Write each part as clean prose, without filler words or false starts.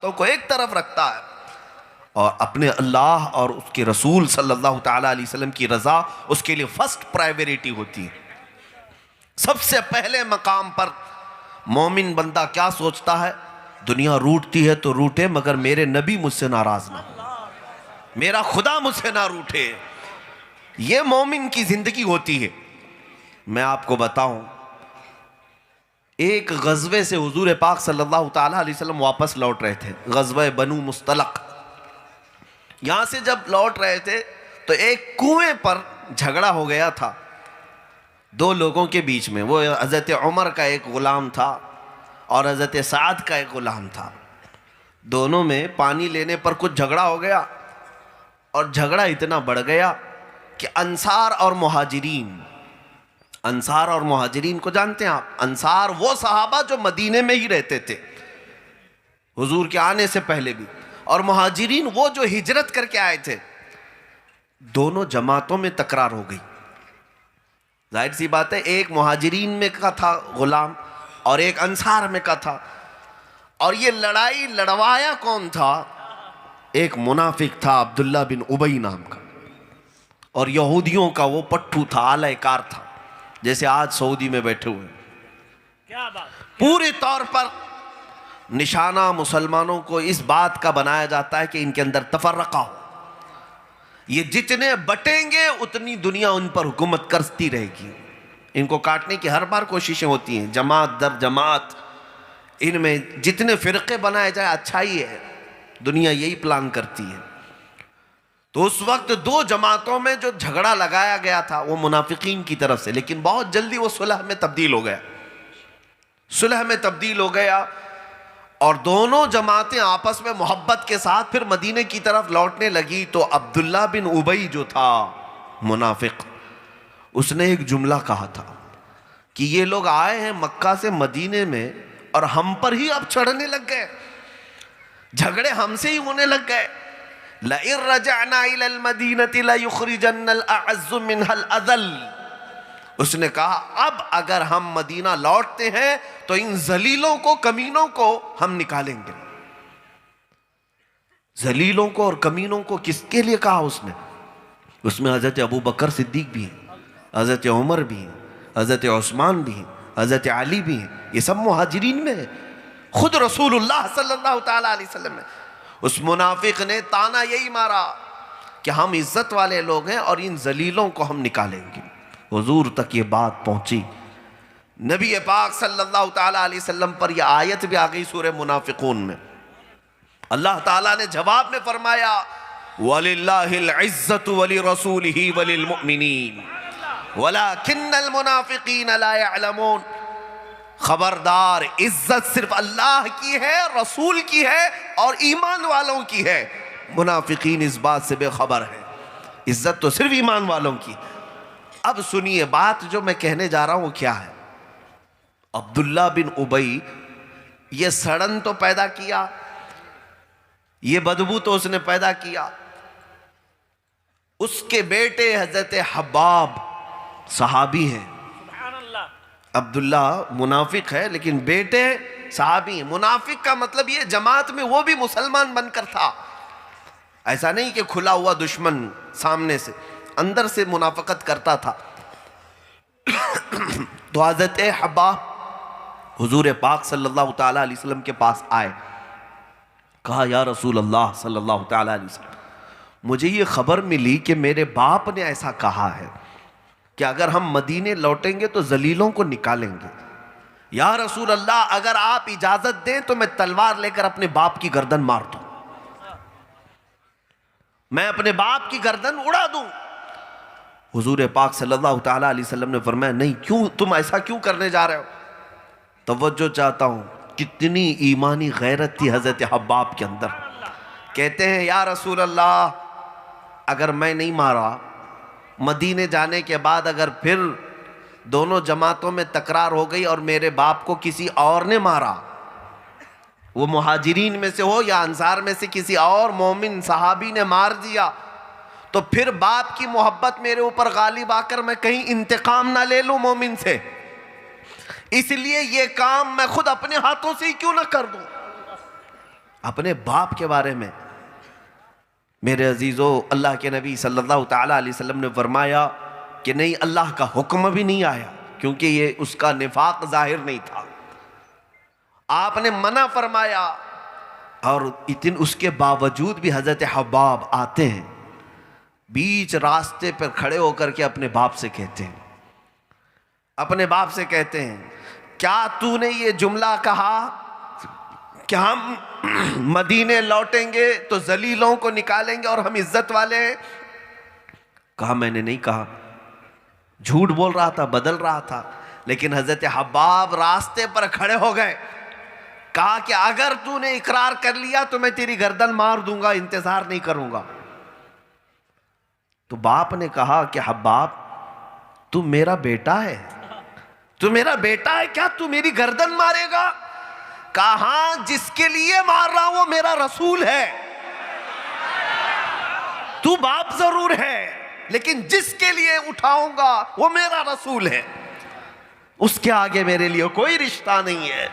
کو ایک طرف رکھتا ہے اور اپنے اللہ اور اس کے رسول صلی اللہ تعالیٰ علیہ وسلم کی رضا اس کے لیے فرسٹ پرائیوریٹی ہوتی ہے. سب سے پہلے مقام پر مومن بندہ کیا سوچتا ہے؟ دنیا روٹتی ہے تو روٹے مگر میرے نبی مجھ سے ناراض نہ ہو، میرا خدا مجھ سے نہ روٹے. یہ مومن کی زندگی ہوتی ہے. میں آپ کو بتاؤں، ایک غزوے سے حضور پاک صلی اللہ تعالیٰ علیہ وسلم واپس لوٹ رہے تھے، غزوہ بنو مستلق. یہاں سے جب لوٹ رہے تھے تو ایک کنویں پر جھگڑا ہو گیا تھا دو لوگوں کے بیچ میں. وہ حضرت عمر کا ایک غلام تھا اور حضرت سعد کا ایک غلام تھا. دونوں میں پانی لینے پر کچھ جھگڑا ہو گیا اور جھگڑا اتنا بڑھ گیا کہ انصار اور مہاجرین کو جانتے ہیں آپ؟ انصار وہ صحابہ جو مدینے میں ہی رہتے تھے حضور کے آنے سے پہلے بھی، اور مہاجرین وہ جو ہجرت کر کے آئے تھے. دونوں جماعتوں میں تکرار ہو گئی. ظاہر سی بات ہے، ایک مہاجرین میں کا تھا غلام اور ایک انصار میں کا تھا. اور یہ لڑائی لڑوایا کون تھا؟ ایک منافق تھا عبداللہ بن ابی نام کا، اور یہودیوں کا وہ پٹھو تھا، اعلی کار تھا، جیسے آج سعودی میں بیٹھے ہوئے. پورے طور پر نشانہ مسلمانوں کو اس بات کا بنایا جاتا ہے کہ ان کے اندر تفرقہ ہو. یہ جتنے بٹیں گے اتنی دنیا ان پر حکومت کرتی رہے گی. ان کو کاٹنے کی ہر بار کوششیں ہوتی ہیں، جماعت در جماعت. ان میں جتنے فرقے بنائے جائے اچھا ہی ہے، دنیا یہی پلان کرتی ہے. تو اس وقت دو جماعتوں میں جو جھگڑا لگایا گیا تھا وہ منافقین کی طرف سے، لیکن بہت جلدی وہ صلح میں تبدیل ہو گیا اور دونوں جماعتیں آپس میں محبت کے ساتھ پھر مدینے کی طرف لوٹنے لگی. تو عبداللہ بن ابی جو تھا منافق، اس نے ایک جملہ کہا تھا کہ یہ لوگ آئے ہیں مکہ سے مدینے میں اور ہم پر ہی اب چڑھنے لگ گئے، جھگڑے ہم سے ہی ہونے لگ گئے. لَإِن رَجَعْنَا إِلَى الْمَدِينَةِ لَيُخْرِجَنَّ الْأَعَزُّ مِنْهَا الْأَذَلَّ. اس نے کہا اب اگر ہم مدینہ لوٹتے ہیں تو ان ذلیلوں کو، کمینوں کو ہم نکالیں گے. ذلیلوں کو اور کمینوں کو کس کے لیے کہا اس نے؟ اس میں حضرت ابو بکر صدیق بھی ہیں، حضرت عمر بھی ہیں، حضرت عثمان بھی ہیں، حضرت علی بھی ہیں. یہ سب مہاجرین میں ہیں. خود رسول اللہ صلی اللہ تعالیٰ علیہ وسلم نے. اس منافق نے تانا یہی مارا کہ ہم عزت والے لوگ ہیں اور ان ذلیلوں کو ہم نکالیں گے. حضور تک یہ بات پہنچی. نبی پاک صلی اللہ تعالیٰ علیہ وسلم پر یہ آیت بھی آ گئی سورہ منافقون میں. اللہ تعالیٰ نے جواب میں فرمایا وَلِلَّهِ الْعِزَّةُ وَلِرَسُولِهِ وَلِلْمُؤْمِنِينَ وَلَكِنَّ الْمُنَافِقِينَ لَا يَعْلَمُونَ. خبردار، عزت صرف اللہ کی ہے، رسول کی ہے اور ایمان والوں کی ہے. منافقین اس بات سے بے خبر ہے. عزت تو صرف ایمان والوں کی. اب سنیے بات جو میں کہنے جا رہا ہوں کیا ہے. عبداللہ بن ابی یہ سڑن تو پیدا کیا، یہ بدبو تو اس نے پیدا کیا. اس کے بیٹے حضرت حباب صحابی ہیں. عبداللہ منافق ہے لیکن بیٹے صحابی ہیں. منافق کا مطلب یہ جماعت میں وہ بھی مسلمان بن کر تھا، ایسا نہیں کہ کھلا ہوا دشمن سامنے سے، اندر سے منافقت کرتا تھا. تو حضرت حباب حضور پاک صلی اللہ تعالیٰ علیہ وسلم کے پاس آئے. کہا یا رسول اللہ صلی اللہ تعالیٰ علیہ وسلم، مجھے یہ خبر ملی کہ میرے باپ نے ایسا کہا ہے کہ اگر ہم مدینے لوٹیں گے تو ذلیلوں کو نکالیں گے. یا رسول اللہ اگر آپ اجازت دیں تو میں تلوار لے کر اپنے باپ کی گردن مار دوں، میں اپنے باپ کی گردن اڑا دوں. حضور پاک صلی اللہ تعالیٰ علیہ وسلم نے فرمایا نہیں، کیوں تم ایسا کیوں کرنے جا رہے ہو؟ توجہ چاہتا ہوں، کتنی ایمانی غیرت تھی حضرت حباب کے اندر. کہتے ہیں یا رسول اللہ اگر میں نہیں مارا، مدینے جانے کے بعد اگر پھر دونوں جماعتوں میں تکرار ہو گئی اور میرے باپ کو کسی اور نے مارا، وہ مہاجرین میں سے ہو یا انصار میں سے کسی اور مومن صحابی نے مار دیا، تو پھر باپ کی محبت میرے اوپر غالب آ کر میں کہیں انتقام نہ لے لوں مومن سے. اس لیے یہ کام میں خود اپنے ہاتھوں سے ہی کیوں نہ کر دوں. اپنے باپ کے بارے میں میرے عزیزو اللہ کے نبی صلی اللہ تعالیٰ علیہ وسلم نے فرمایا کہ نہیں، اللہ کا حکم بھی نہیں آیا، کیونکہ یہ اس کا نفاق ظاہر نہیں تھا، آپ نے منع فرمایا، اور اس کے باوجود بھی حضرت حباب آتے ہیں، بیچ راستے پر کھڑے ہو کر کے اپنے باپ سے کہتے ہیں، کیا تو نے یہ جملہ کہا کہ ہم مدینے لوٹیں گے تو ذلیلوں کو نکالیں گے اور ہم عزت والے ہیں؟ کہا میں نے نہیں کہا، جھوٹ بول رہا تھا، بدل رہا تھا، لیکن حضرت حباب راستے پر کھڑے ہو گئے، کہا کہ اگر تو نے اقرار کر لیا تو میں تیری گردن مار دوں گا، انتظار نہیں کروں گا۔ تو باپ نے کہا کہ حباب تو میرا بیٹا ہے، کیا تو میری گردن مارے گا؟ کہا ہاں، جس کے لیے مار رہا ہوں وہ میرا رسول ہے، تو باپ ضرور ہے لیکن جس کے لیے اٹھاؤں گا وہ میرا رسول ہے، اس کے آگے میرے لیے کوئی رشتہ نہیں ہے۔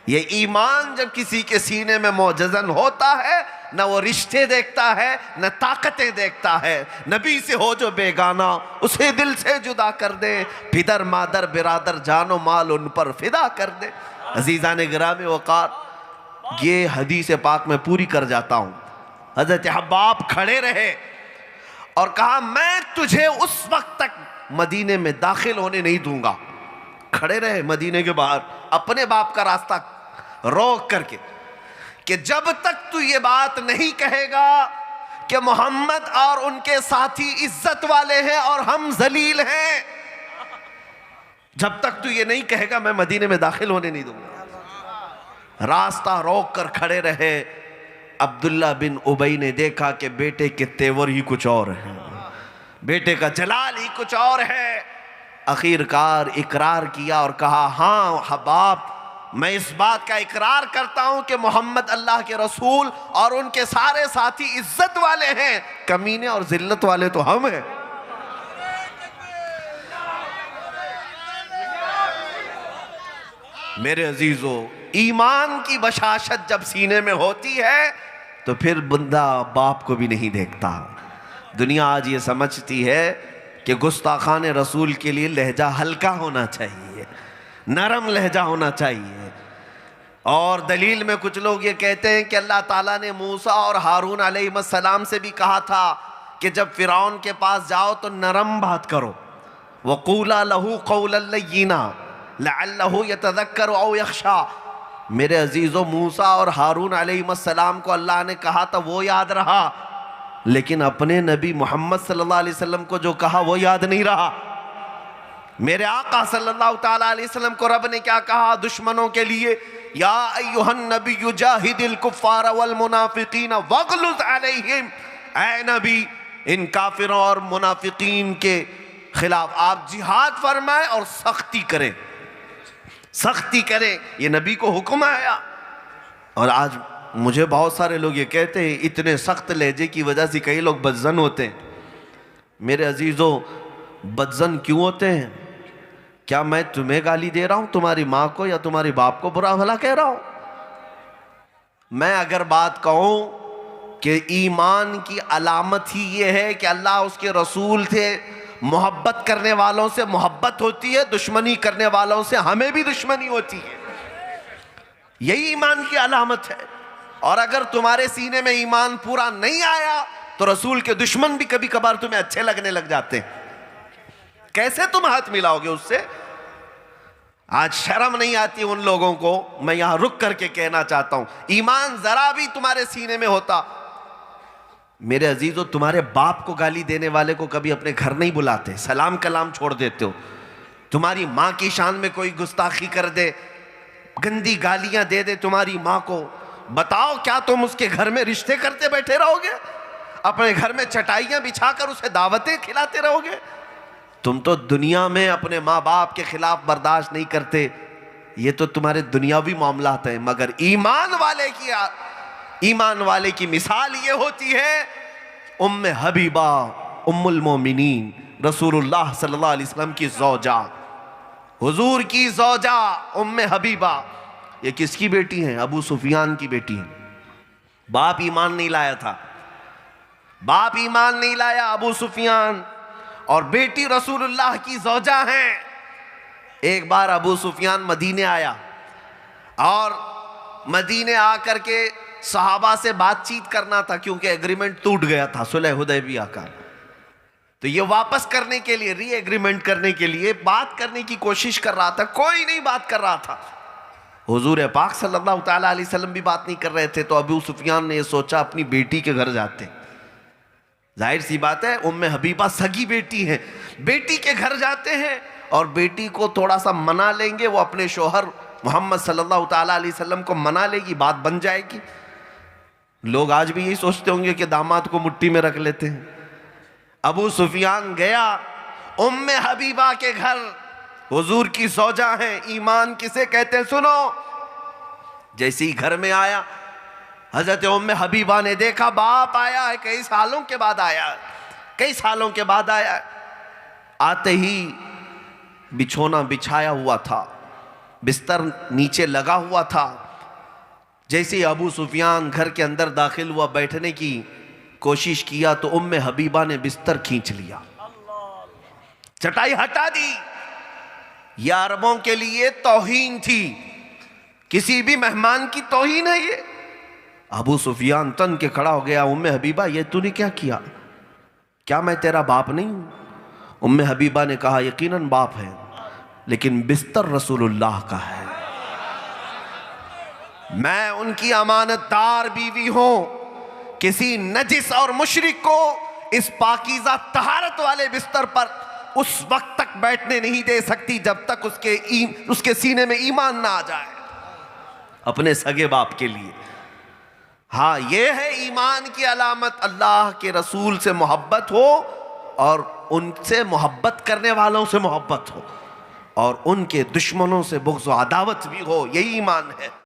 یہ ایمان جب کسی کے سینے میں موجزن ہوتا ہے، نہ وہ رشتے دیکھتا ہے نہ طاقتیں دیکھتا ہے۔ نبی سے ہو جو بیگانہ اسے دل سے جدا کر دے، پدر مادر برادر جان و مال ان پر فدا کر دے۔ عزیزان گرامی وقار، یہ حدیث پاک میں پوری کر جاتا ہوں۔ حضرت حباب کھڑے رہے اور کہا میں تجھے اس وقت تک مدینے میں داخل ہونے نہیں دوں گا۔ کھڑے رہے مدینے کے باہر اپنے باپ کا راستہ روک کر کے، کہ جب تک تو یہ بات نہیں کہے گا کہ محمد اور ان کے ساتھی عزت والے ہیں اور ہم ذلیل ہیں، جب تک تو یہ نہیں کہے گا میں مدینے میں داخل ہونے نہیں دوں گا۔ راستہ روک کر کھڑے رہے۔ عبداللہ بن ابی نے دیکھا کہ بیٹے کے تیور ہی کچھ اور ہیں، بیٹے کا جلال ہی کچھ اور ہے۔ آخر کار اقرار کیا اور کہا ہاں حباب، میں اس بات کا اقرار کرتا ہوں کہ محمد اللہ کے رسول اور ان کے سارے ساتھی عزت والے ہیں، کمینے اور ذلت والے تو ہم ہیں۔ میرے عزیزو، ایمان کی بشاشت جب سینے میں ہوتی ہے تو پھر بندہ باپ کو بھی نہیں دیکھتا۔ دنیا آج یہ سمجھتی ہے کہ گستاخان رسول کے لیے لہجہ ہلکا ہونا چاہیے، نرم لہجہ ہونا چاہیے، اور دلیل میں کچھ لوگ یہ کہتے ہیں کہ اللہ تعالیٰ نے موسیٰ اور ہارون علیہ السلام سے بھی کہا تھا کہ جب فرعون کے پاس جاؤ تو نرم بات کرو، وَقُولَا لَهُ قَوْلًا لَيِّنًا لَعَلَّهُ يَتَذَكَّرُ أَوْ يَخْشَىٰ۔ میرے عزیزو، موسیٰ اور ہارون علیہ السلام کو اللہ نے کہا تھا وہ یاد رہا، لیکن اپنے نبی محمد صلی اللہ علیہ وسلم کو جو کہا وہ یاد نہیں رہا۔ میرے آقا صلی اللہ تعالیٰ علیہ وسلم کو رب نے کیا کہا دشمنوں کے لیے؟ یا ایہا النبی جاہد الکفار والمنافقین واغلظ علیہم، اے نبی ان کافروں اور منافقین کے خلاف آپ جہاد فرمائیں اور سختی کریں، سختی کریں، یہ نبی کو حکم آیا۔ اور آج مجھے بہت سارے لوگ یہ کہتے ہیں اتنے سخت لہجے کی وجہ سے کئی لوگ بدزن ہوتے ہیں۔ میرے عزیزو، بدزن کیوں ہوتے ہیں؟ کیا میں تمہیں گالی دے رہا ہوں تمہاری ماں کو یا تمہاری باپ کو برا بھلا کہہ رہا ہوں؟ میں اگر بات کہوں کہ ایمان کی علامت ہی یہ ہے کہ اللہ اس کے رسول سے محبت کرنے والوں سے محبت ہوتی ہے، دشمنی کرنے والوں سے ہمیں بھی دشمنی ہوتی ہے، یہی ایمان کی علامت ہے۔ اور اگر تمہارے سینے میں ایمان پورا نہیں آیا تو رسول کے دشمن بھی کبھی کبھار تمہیں اچھے لگنے لگ جاتے ہیں۔ کیسے تم ہاتھ ملاؤ گے اس سے؟ آج شرم نہیں آتی ان لوگوں کو؟ میں یہاں رک کر کے کہنا چاہتا ہوں، ایمان ذرا بھی تمہارے سینے میں ہوتا، میرے عزیزو تمہارے باپ کو گالی دینے والے کو کبھی اپنے گھر نہیں بلاتے، سلام کلام چھوڑ دیتے ہو۔ تمہاری ماں کی شان میں کوئی گستاخی کر دے، گندی گالیاں دے دے تمہاری ماں کو، بتاؤ کیا تم اس کے گھر میں رشتے کرتے بیٹھے رہو گے؟ اپنے گھر میں چٹائیاں بچھا کر اسے دعوتیں کھلاتے رہو گے؟ تم تو دنیا میں اپنے ماں باپ کے خلاف برداشت نہیں کرتے، یہ تو تمہارے دنیاوی معاملات ہیں، مگر ایمان والے کی مثال یہ ہوتی ہے ام حبیبہ ام المومنین رسول اللہ صلی اللہ علیہ وسلم کی زوجہ، حضور کی زوجہ ام حبیبہ۔ یہ کس کی بیٹی ہیں؟ ابو سفیان کی بیٹی ہیں۔ باپ ایمان نہیں لایا تھا، باپ ایمان نہیں لایا ابو سفیان، اور بیٹی رسول اللہ کی زوجہ ہیں۔ ایک بار ابو سفیان مدینے آیا اور مدینے آ کر کے صحابہ سے بات چیت کرنا تھا، کیونکہ ایگریمنٹ ٹوٹ گیا تھا صلح حدیبیہ کا، تو یہ واپس کرنے کے لیے، ری ایگریمنٹ کرنے کے لیے بات کرنے کی کوشش کر رہا تھا، کوئی نہیں بات کر رہا تھا۔ حضور پاک صلی اللہ تعالیٰ علیہ وسلم بھی بات نہیں کر رہے تھے، تو ابو سفیان نے یہ سوچا اپنی بیٹی کے گھر جاتے، ظاہر سی بات ہے ام حبیبہ سگی بیٹی ہے، بیٹی کے گھر جاتے ہیں اور بیٹی کو تھوڑا سا منا لیں گے، وہ اپنے شوہر محمد صلی اللہ تعالیٰ علیہ وسلم کو منا لے گی، بات بن جائے گی۔ لوگ آج بھی یہی سوچتے ہوں گے کہ داماد کو مٹھی میں رکھ لیتے ہیں۔ ابو سفیان گیا ام حبیبہ کے گھر، حضور کی زوجہ ہیں، ایمان کسے کہتے ہیں سنو۔ جیسے ہی گھر میں آیا، حضرت ام حبیبہ نے دیکھا باپ آیا ہے، کئی سالوں کے بعد آیا ہے، کئی سالوں کے بعد آیا ہے۔ آتے ہی بچھونا بچھایا ہوا تھا، بستر نیچے لگا ہوا تھا۔ جیسے ہی ابو سفیان گھر کے اندر داخل ہوا، بیٹھنے کی کوشش کیا تو ام حبیبہ نے بستر کھینچ لیا، چٹائی ہٹا دی۔ یہ عربوں کے لیے توہین تھی، کسی بھی مہمان کی توہین ہے یہ۔ ابو سفیان تن کے کھڑا ہو گیا، ام حبیبہ یہ تو نے کیا کیا؟ کیا میں تیرا باپ نہیں ہوں؟ ام حبیبہ نے کہا یقیناً باپ ہے، لیکن بستر رسول اللہ کا ہے، میں ان کی امانت دار بیوی ہوں، کسی نجس اور مشرک کو اس پاکیزہ طہارت والے بستر پر اس وقت تک بیٹھنے نہیں دے سکتی جب تک اس کے سینے میں ایمان نہ آ جائے، اپنے سگے باپ کے لیے۔ ہاں یہ ہے ایمان کی علامت، اللہ کے رسول سے محبت ہو اور ان سے محبت کرنے والوں سے محبت ہو، اور ان کے دشمنوں سے بغض و عداوت بھی ہو، یہی ایمان ہے۔